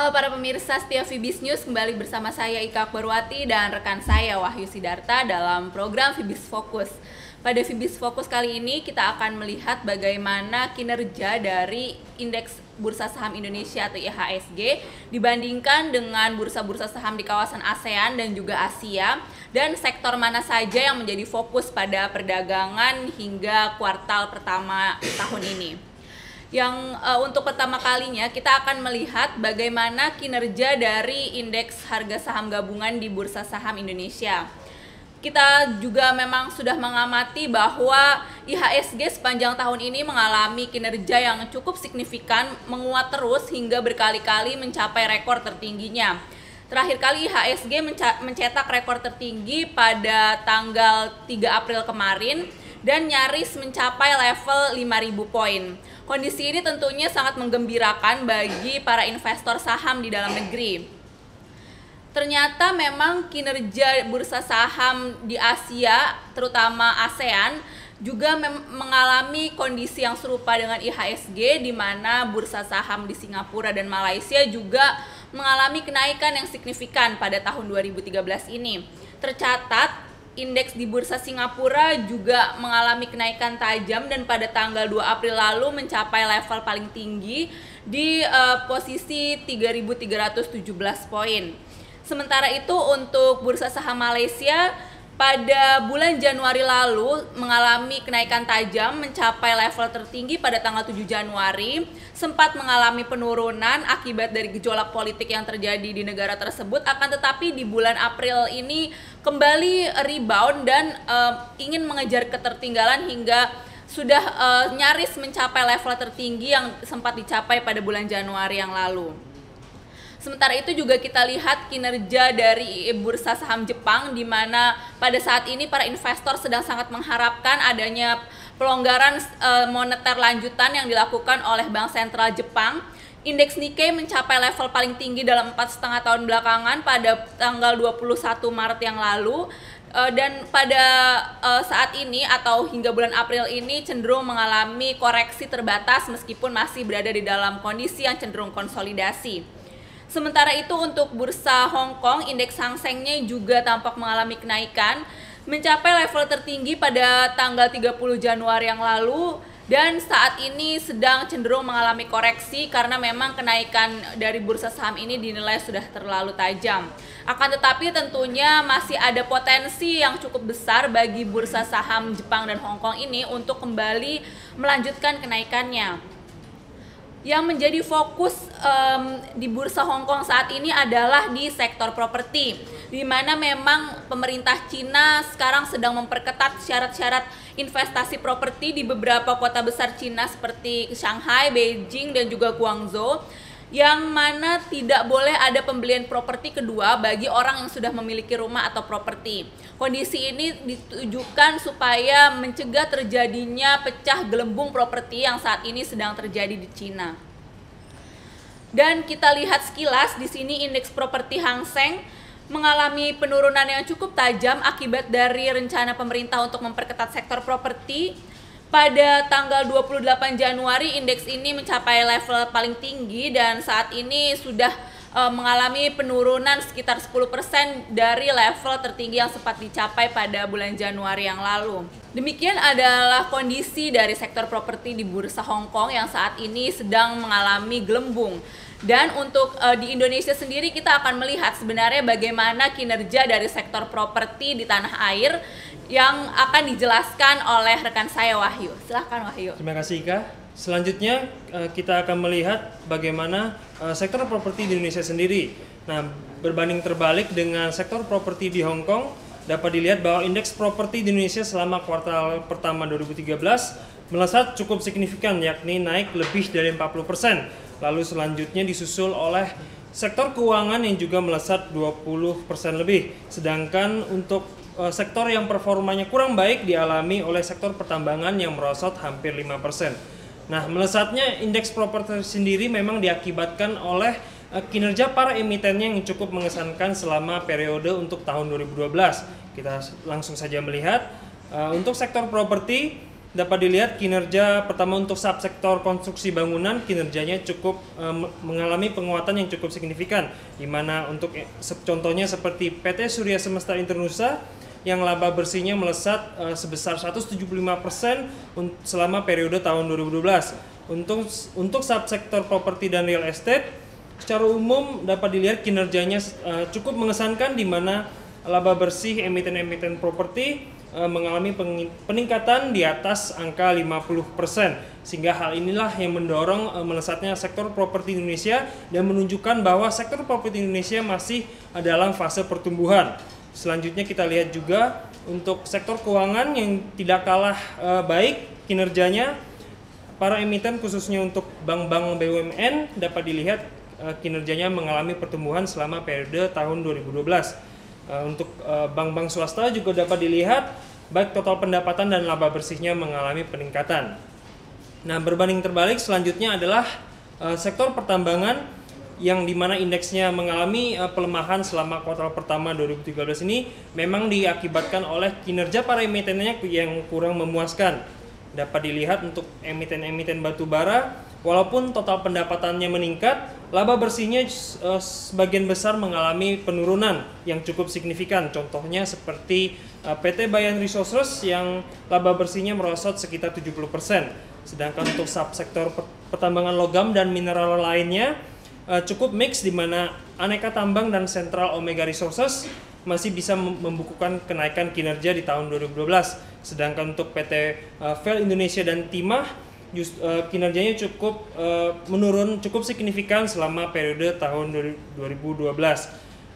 Halo para pemirsa setia Fibis News, kembali bersama saya Ika Akbarwati dan rekan saya Wahyu Sidarta dalam program Fibis Fokus. Pada Fibis Fokus kali ini kita akan melihat bagaimana kinerja dari Indeks Bursa Saham Indonesia atau IHSG dibandingkan dengan bursa-bursa saham di kawasan ASEAN dan juga Asia, dan sektor mana saja yang menjadi fokus pada perdagangan hingga kuartal pertama tahun ini. Untuk pertama kalinya kita akan melihat bagaimana kinerja dari indeks harga saham gabungan di Bursa Saham Indonesia. Kita juga memang sudah mengamati bahwa IHSG sepanjang tahun ini mengalami kinerja yang cukup signifikan, menguat terus hingga berkali-kali mencapai rekor tertingginya. Terakhir kali IHSG mencetak rekor tertinggi pada tanggal 3 April kemarin dan nyaris mencapai level 5.000 poin. Kondisi ini tentunya sangat menggembirakan bagi para investor saham di dalam negeri. Ternyata memang kinerja bursa saham di Asia, terutama ASEAN, juga mengalami kondisi yang serupa dengan IHSG, di mana bursa saham di Singapura dan Malaysia juga mengalami kenaikan yang signifikan pada tahun 2013 ini. Tercatat indeks di Bursa Singapura juga mengalami kenaikan tajam dan pada tanggal 2 April lalu mencapai level paling tinggi di posisi 3.317 poin. Sementara itu untuk Bursa Saham Malaysia pada bulan Januari lalu mengalami kenaikan tajam mencapai level tertinggi pada tanggal 7 Januari, sempat mengalami penurunan akibat dari gejolak politik yang terjadi di negara tersebut, akan tetapi di bulan April ini kembali rebound dan ingin mengejar ketertinggalan hingga sudah nyaris mencapai level tertinggi yang sempat dicapai pada bulan Januari yang lalu. Sementara itu juga kita lihat kinerja dari bursa saham Jepang, di mana pada saat ini para investor sedang sangat mengharapkan adanya pelonggaran moneter lanjutan yang dilakukan oleh Bank Sentral Jepang. Indeks Nikkei mencapai level paling tinggi dalam 4,5 tahun belakangan pada tanggal 21 Maret yang lalu, dan pada saat ini atau hingga bulan April ini cenderung mengalami koreksi terbatas meskipun masih berada di dalam kondisi yang cenderung konsolidasi. Sementara itu untuk bursa Hong Kong, indeks Hang Seng-nya juga tampak mengalami kenaikan, mencapai level tertinggi pada tanggal 30 Januari yang lalu, dan saat ini sedang cenderung mengalami koreksi karena memang kenaikan dari bursa saham ini dinilai sudah terlalu tajam. Akan tetapi tentunya masih ada potensi yang cukup besar bagi bursa saham Jepang dan Hong Kong ini untuk kembali melanjutkan kenaikannya. Yang menjadi fokus di bursa Hong Kong saat ini adalah di sektor properti, di mana memang pemerintah Cina sekarang sedang memperketat syarat-syarat investasi properti di beberapa kota besar Cina seperti Shanghai, Beijing, dan juga Guangzhou, yang mana tidak boleh ada pembelian properti kedua bagi orang yang sudah memiliki rumah atau properti. Kondisi ini ditujukan supaya mencegah terjadinya pecah gelembung properti yang saat ini sedang terjadi di Cina. Dan kita lihat sekilas di sini indeks properti Hang Seng mengalami penurunan yang cukup tajam akibat dari rencana pemerintah untuk memperketat sektor properti. Pada tanggal 28 Januari indeks ini mencapai level paling tinggi dan saat ini sudah mengalami penurunan sekitar 10% dari level tertinggi yang sempat dicapai pada bulan Januari yang lalu. Demikian adalah kondisi dari sektor properti di Bursa Hong Kong yang saat ini sedang mengalami gelembung. Dan untuk di Indonesia sendiri kita akan melihat sebenarnya bagaimana kinerja dari sektor properti di tanah air yang akan dijelaskan oleh rekan saya Wahyu. Silahkan Wahyu. Terima kasih Ika. Selanjutnya kita akan melihat bagaimana sektor properti di Indonesia sendiri. Nah, berbanding terbalik dengan sektor properti di Hong Kong, dapat dilihat bahwa indeks properti di Indonesia selama kuartal pertama 2013 melesat cukup signifikan, yakni naik lebih dari 40%. Lalu selanjutnya disusul oleh sektor keuangan yang juga melesat 20% lebih. Sedangkan untuk sektor yang performanya kurang baik dialami oleh sektor pertambangan yang merosot hampir 5%. Nah, melesatnya indeks properti sendiri memang diakibatkan oleh kinerja para emitennya yang cukup mengesankan selama periode untuk tahun 2012. Kita langsung saja melihat untuk sektor properti dapat dilihat kinerja pertama untuk subsektor konstruksi bangunan, kinerjanya cukup mengalami penguatan yang cukup signifikan, di mana untuk contohnya seperti PT Surya Semesta Internusa yang laba bersihnya melesat sebesar 175% selama periode tahun 2012. Untuk subsektor properti dan real estate, secara umum dapat dilihat kinerjanya cukup mengesankan, di mana laba bersih emiten-emiten properti mengalami peningkatan di atas angka 50%, sehingga hal inilah yang mendorong melesatnya sektor properti Indonesia dan menunjukkan bahwa sektor properti Indonesia masih dalam fase pertumbuhan. Selanjutnya kita lihat juga untuk sektor keuangan yang tidak kalah baik kinerjanya. Para emiten khususnya untuk bank-bank BUMN dapat dilihat kinerjanya mengalami pertumbuhan selama periode tahun 2012. Untuk bank-bank swasta juga dapat dilihat baik total pendapatan dan laba bersihnya mengalami peningkatan. Nah, berbanding terbalik selanjutnya adalah sektor pertambangan, yang dimana indeksnya mengalami pelemahan selama kuartal pertama 2013 ini memang diakibatkan oleh kinerja para emitennya yang kurang memuaskan. Dapat dilihat untuk emiten-emiten batu bara, walaupun total pendapatannya meningkat, laba bersihnya sebagian besar mengalami penurunan yang cukup signifikan. Contohnya seperti PT Bayan Resources yang laba bersihnya merosot sekitar 70%. Sedangkan untuk subsektor pertambangan logam dan mineral lainnya cukup mix, di mana Aneka Tambang dan Central Omega Resources masih bisa membukukan kenaikan kinerja di tahun 2012. Sedangkan untuk PT VEL Indonesia dan Timah kinerjanya cukup menurun cukup signifikan selama periode tahun 2012.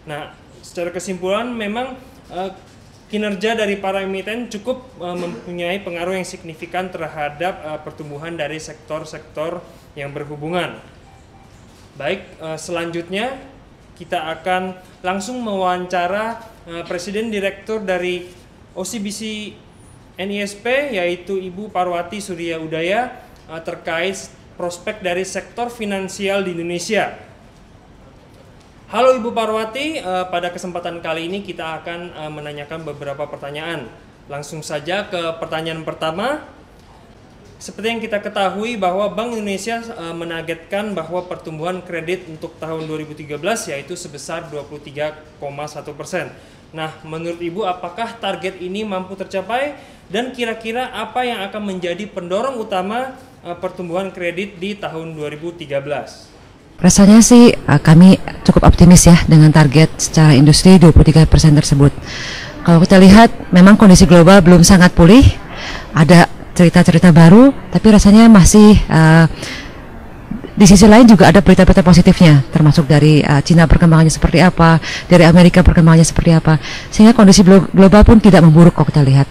Nah, secara kesimpulan memang kinerja dari para emiten cukup mempunyai pengaruh yang signifikan terhadap pertumbuhan dari sektor-sektor yang berhubungan. Baik, selanjutnya kita akan langsung mewawancara Presiden Direktur dari OCBC NISP, yaitu Ibu Parwati Surya Udaya, terkait prospek dari sektor finansial di Indonesia. Halo Ibu Parwati, pada kesempatan kali ini kita akan menanyakan beberapa pertanyaan. Langsung saja ke pertanyaan pertama. Seperti yang kita ketahui bahwa Bank Indonesia menargetkan bahwa pertumbuhan kredit untuk tahun 2013 yaitu sebesar 23,1%. Nah, menurut Ibu, apakah target ini mampu tercapai, dan kira-kira apa yang akan menjadi pendorong utama pertumbuhan kredit di tahun 2013? Rasanya sih kami cukup optimis ya dengan target secara industri 23% tersebut. Kalau kita lihat memang kondisi global belum sangat pulih, ada cerita-cerita baru, tapi rasanya masih di sisi lain juga ada berita-berita positifnya, termasuk dari Cina perkembangannya seperti apa, dari Amerika perkembangannya seperti apa, sehingga kondisi global pun tidak memburuk kalau kita lihat,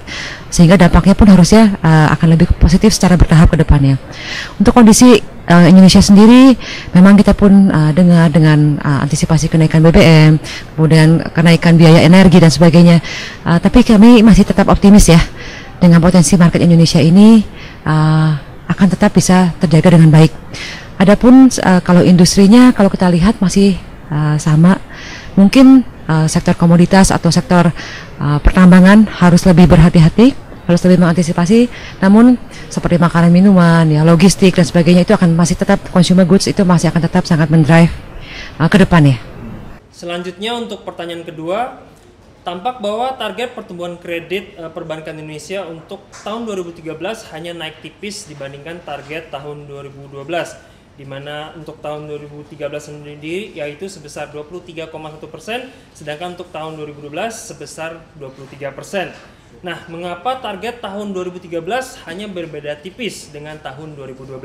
sehingga dampaknya pun harusnya akan lebih positif secara bertahap ke depannya. Untuk kondisi Indonesia sendiri, memang kita pun dengar dengan antisipasi kenaikan BBM, kemudian kenaikan biaya energi dan sebagainya, tapi kami masih tetap optimis ya, dengan potensi market Indonesia ini akan tetap bisa terjaga dengan baik. Adapun kalau industrinya, kalau kita lihat masih sama, mungkin sektor komoditas atau sektor pertambangan harus lebih berhati-hati, harus lebih mengantisipasi. Namun seperti makanan, minuman, ya logistik dan sebagainya itu akan masih tetap, consumer goods itu masih akan tetap sangat mendrive ke depannya. Selanjutnya untuk pertanyaan kedua, tampak bahwa target pertumbuhan kredit perbankan Indonesia untuk tahun 2013 hanya naik tipis dibandingkan target tahun 2012, di mana untuk tahun 2013 sendiri yaitu sebesar 23,1%, sedangkan untuk tahun 2012 sebesar 23%. Nah, mengapa target tahun 2013 hanya berbeda tipis dengan tahun 2012?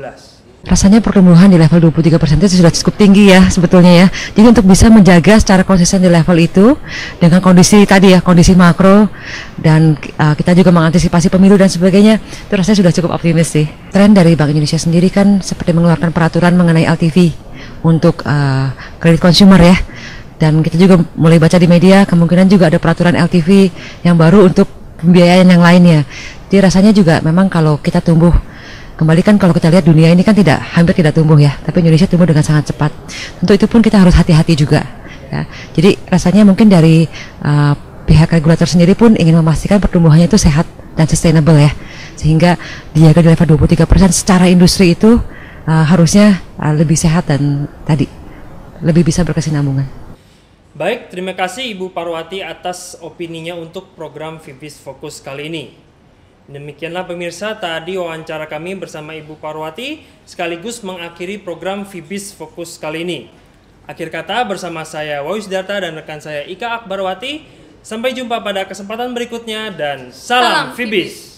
Rasanya pertumbuhan di level 23% itu sudah cukup tinggi ya sebetulnya ya. Jadi untuk bisa menjaga secara konsisten di level itu dengan kondisi tadi ya, kondisi makro, dan kita juga mengantisipasi pemilu dan sebagainya, itu rasanya sudah cukup optimis sih. Tren dari Bank Indonesia sendiri kan seperti mengeluarkan peraturan mengenai LTV untuk kredit consumer ya. Dan kita juga mulai baca di media kemungkinan juga ada peraturan LTV yang baru untuk pembiayaan yang lainnya. Jadi rasanya juga memang kalau kita tumbuh kembali, kan kalau kita lihat dunia ini kan hampir tidak tumbuh ya, tapi Indonesia tumbuh dengan sangat cepat. Tentu itu pun kita harus hati-hati juga ya. Jadi rasanya mungkin dari pihak regulator sendiri pun ingin memastikan pertumbuhannya itu sehat dan sustainable ya, sehingga dijaga di level 23% secara industri itu harusnya lebih sehat dan tadi lebih bisa berkesinambungan. Baik, terima kasih Ibu Parwati atas opininya untuk program Fibis Fokus kali ini. Demikianlah pemirsa tadi wawancara kami bersama Ibu Parwati sekaligus mengakhiri program Fibis Fokus kali ini. Akhir kata bersama saya Wahyu Sidarta dan rekan saya Ika Akbarwati. Sampai jumpa pada kesempatan berikutnya dan salam Fibis.